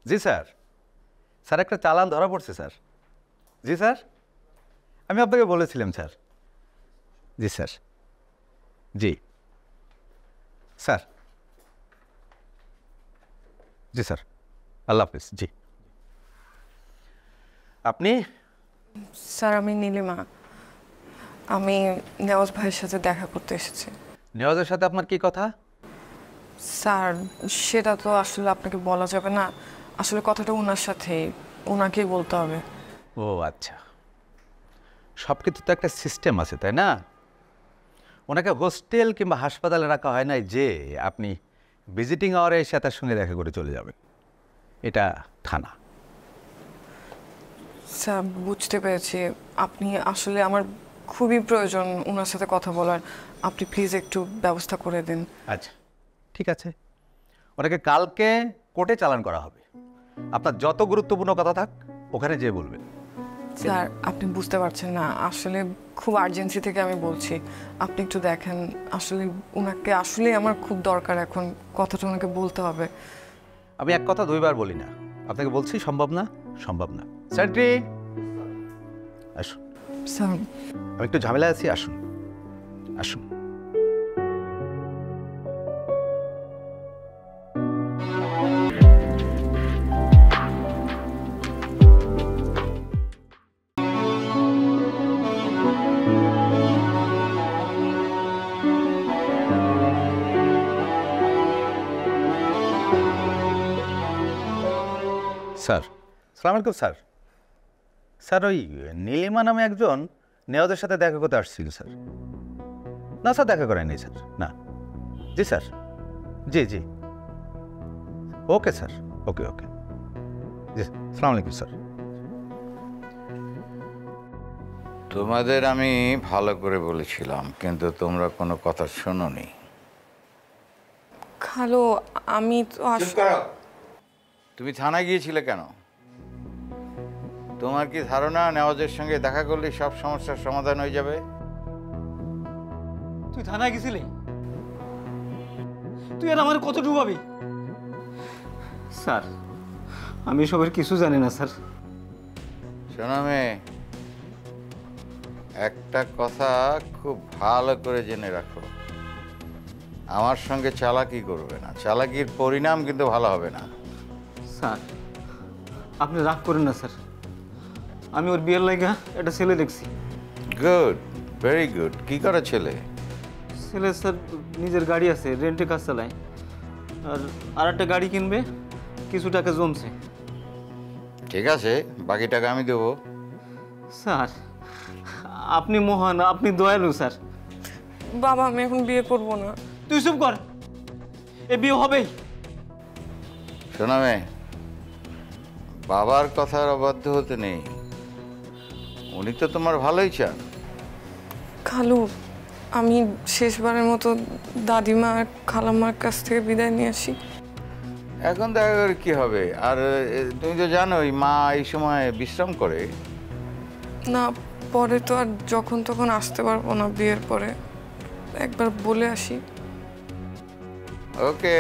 জি sir, sir একটা চালান ধরা পড়ছে স্যার। জি স্যার, আমি আপনাকে বলেছিলাম স্যার। জি স্যার, জি স্যার, জি স্যার, আল্লাহ হাফিজ। জি আপনি? স্যার আমি নীলিমা, আমি নেওয়াজ ভাইয়ের সাথে দেখা করতে এসেছি। নেওয়াজের সাথে আপনার কি কথা? স্যার সেটা তো আসলে আপনাকে বলা যাবে না, আসলে কথাটা ওনার সাথেই, ওনাকেই বলতে হবে। ও আচ্ছা, সব কিছু তো একটা সিস্টেম আছে তাই না? ওনাকে হোস্টেল কিংবা হাসপাতালে রাখা হয় নাই যে আপনি ভিজিটিং আওয়ারে এসে তার সঙ্গে দেখা করে চলে যাবেন। এটা থানা। স্যার বুঝতে পেরেছি, আপনি আসলে আমার খুবই প্রয়োজন ওনার সাথে কথা বলার, আপনি প্লিজ একটু ব্যবস্থা করে দিন। আচ্ছা ঠিক আছে, ওনাকে কালকে কোর্টে চালান করা হবে। আপনার যত গুরুত্বপূর্ণ কথা থাক ওখানে যেয়ে বলবেন। স্যার আপনি বুঝতে পারছেন না, আসলে খুব আর্জেন্সি থেকে আমি বলছি, আপনি একটু দেখেন, আসলে ওনাকে আসলে আমার খুব দরকার, এখন কথাটা ওনাকে বলতে হবে। আমি এক কথা দুইবার বলি না, আপনাকে বলছি সম্ভব না, সম্ভব না। সেন্ট্রি আসুন, স্যার আমি একটু ঝামেলায় আছি, আসুন আসুন। স্যার সালাম আলাইকুম স্যার। স্যার ওই নীলিমা নামে একজন নেওয়াজের সাথে দেখা করতে আসছিল স্যার। না স্যার দেখা করেনি স্যার, না। জি স্যার, জি জি, ওকে স্যার, ওকে ওকে। জি সালাম আলাইকুম স্যার। তোমাদের আমি ভালো করে বলেছিলাম, কিন্তু তোমরা কোনো কথা শোনোনি। খালো আমি তো তুমি থানায় গিয়েছিলে কেন? তোমার কি ধারণা নেওয়াজের সঙ্গে দেখা করলে সব সমস্যার সমাধান হয়ে যাবে? তুই থানায় গেছিলি? তুই আর আমার কত ডুবাবি? স্যার আমি সবের কিছু জানি না স্যার। শোনো মেয়ে, একটা কথা খুব ভালো করে জেনে রাখো, আমার সঙ্গে চালাকি করবে না, চালাকির পরিণাম কিন্তু ভালো হবে না। স্যার আপনি রাগ করেন না স্যার, আমি ওর বিয়ের লাগা একটা ছেলে দেখছি। Good, very good. কি করে ছেলে? ছেলে স্যার নিজের গাড়ি আছে, রেন্টে কাজ চালায়, আর একটা গাড়ি কিনবে, কিছু টাকা জমছে। ঠিক আছে, বাকি টাকা আমি দেবো। স্যার আপনি মহান, আপনি দয়ালু স্যার। বাবা আমি এখন বিয়ে করব না। তুই চুপ কর, এ বিয়ে হবেই। শোনো মেয়ে, বাবার কথার অবাধ্য হতে নেই, উনি তো তোমার ভালোই চান। খালু আমি শেষবারের মতো দাদিমা আর খালাম্মার কাছ থেকে বিদায় নিয়ে আসি। এখন দেখা করে কি হবে? আর তুমি তো জানোই মা এই সময় বিশ্রাম করে। না পরে তো আর যখন তখন আসতে পারবো না, বিয়ের পরে একবার বলে আসি। ওকে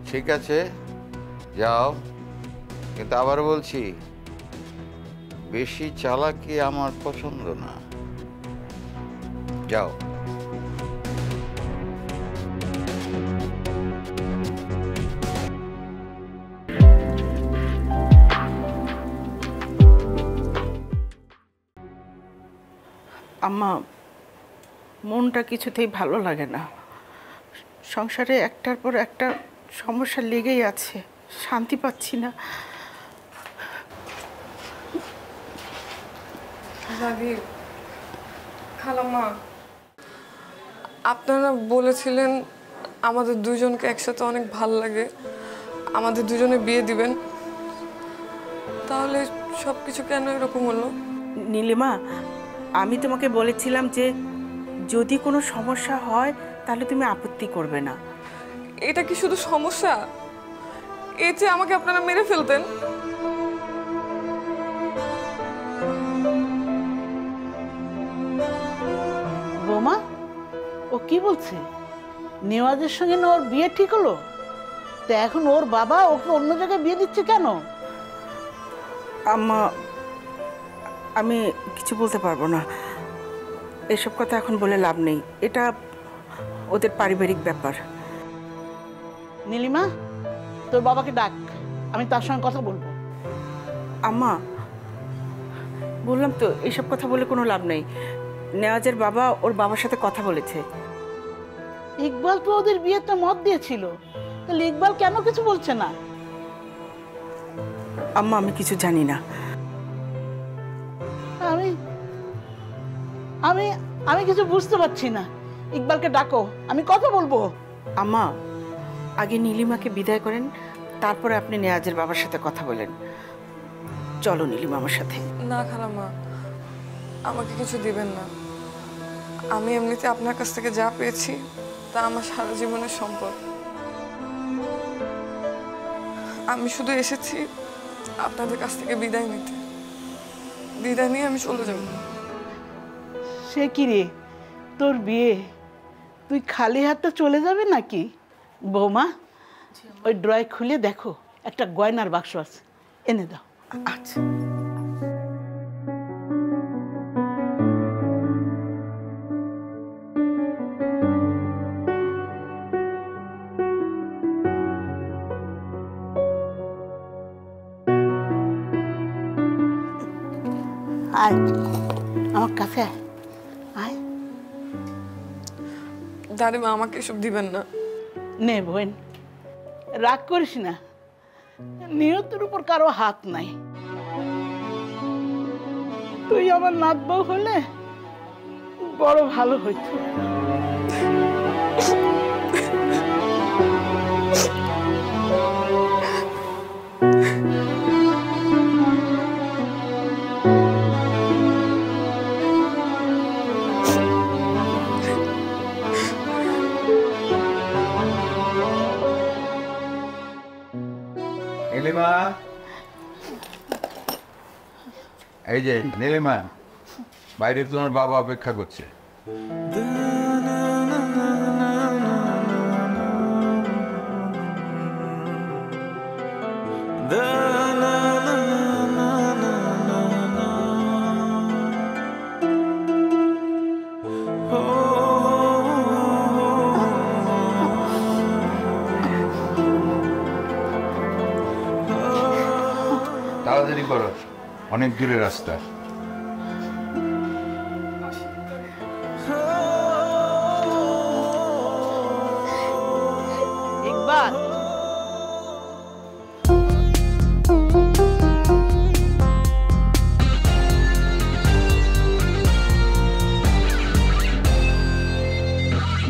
ঠিক আছে, যাও, কিন্তু আবার বলছি বেশি চালাকি আমার পছন্দ না। যাও। আম্মা মনটা কিছুতেই ভালো লাগে না, সংসারে একটার পর একটা সমস্যা লেগেই আছে, শান্তি পাচ্ছি না। দাদি খালাম্মা আপনারা বলেছিলেন আমাদের দুজনকে একসাথে অনেক ভাল লাগে, আমাদের দুজনে বিয়ে দিবেন, তাহলে সব কিছু কেন এরকম হলো? নীলিমা আমি তোমাকে বলেছিলাম যে যদি কোনো সমস্যা হয় তাহলে তুমি আপত্তি করবে না। এটা কি শুধু সমস্যা? এই যে আমাকে আপনারা মেরে ফেলতেন। বৌমা ও কি বলছে? নেওয়াজের সঙ্গে ওর বিয়ে ঠিক হলো? তা এখন ওর বাবা ওকে অন্য জায়গায় বিয়ে দিচ্ছে কেন? আম্মা, আমি কিছু বলতে পারবো না। এসব কথা এখন বলে লাভ নেই, এটা ওদের পারিবারিক ব্যাপার। নীলিমা, তোর বাবাকে ডাক, আমি তার সঙ্গে কথা বলবো। আম্মা, বললাম তো এইসব কথা বলে কোনো লাভ নেই। নেওয়াজের বাবা ওর বাবার সাথে কথা বলেছে। ইকবাল তো ওদের বিয়েতে মত দিয়েছিল, তাহলে ইকবাল কেন কিছু বলছে না? আম্মা, আমি কিছু জানি না। আমি আমি আমি কিছু বুঝতে পারছি না। ইকবালকে ডাকো, আমি কথা বলবো। আম্মা, আগে নীলিমাকে বিদায় করেন, তারপরে আপনি নেওয়াজের বাবার সাথে কথা বলেন। চলো নীলিমা আমার সাথে। না খালাম্মা, আমাকে কিছু দিবেন না। আমি এমনিতে আপনার কাছ থেকে যা পেয়েছি তা আমার সারা জীবনের সম্পদ। আমি শুধু এসেছি আপনাদের কাছ থেকে বিদায় নিতে। বিদায় নিয়ে আমি চলে যাব। সে কি রে, তোর বিয়ে, তুই খালি হাতে চলে যাবে নাকি? বৌমা, ওই ড্রয় খুলে দেখো, একটা গয়নার বাক্স আছে, এনে দাও। আচ্ছা। আয় আমার কাছে আয়, আয়। দাদিমা, আমাকে এসব দিবেন না। নে বোন, রাগ করিস না, নিয়তের উপর কারো হাত নাই। তুই আমার নাত বউ হলে বড় ভালো হইতো। নীলিমা, এই যে নীলিমা, বাইরে তোমার বাবা অপেক্ষা করছে। তাড়াতাড়ি করো, অনেক দূরের রাস্তা।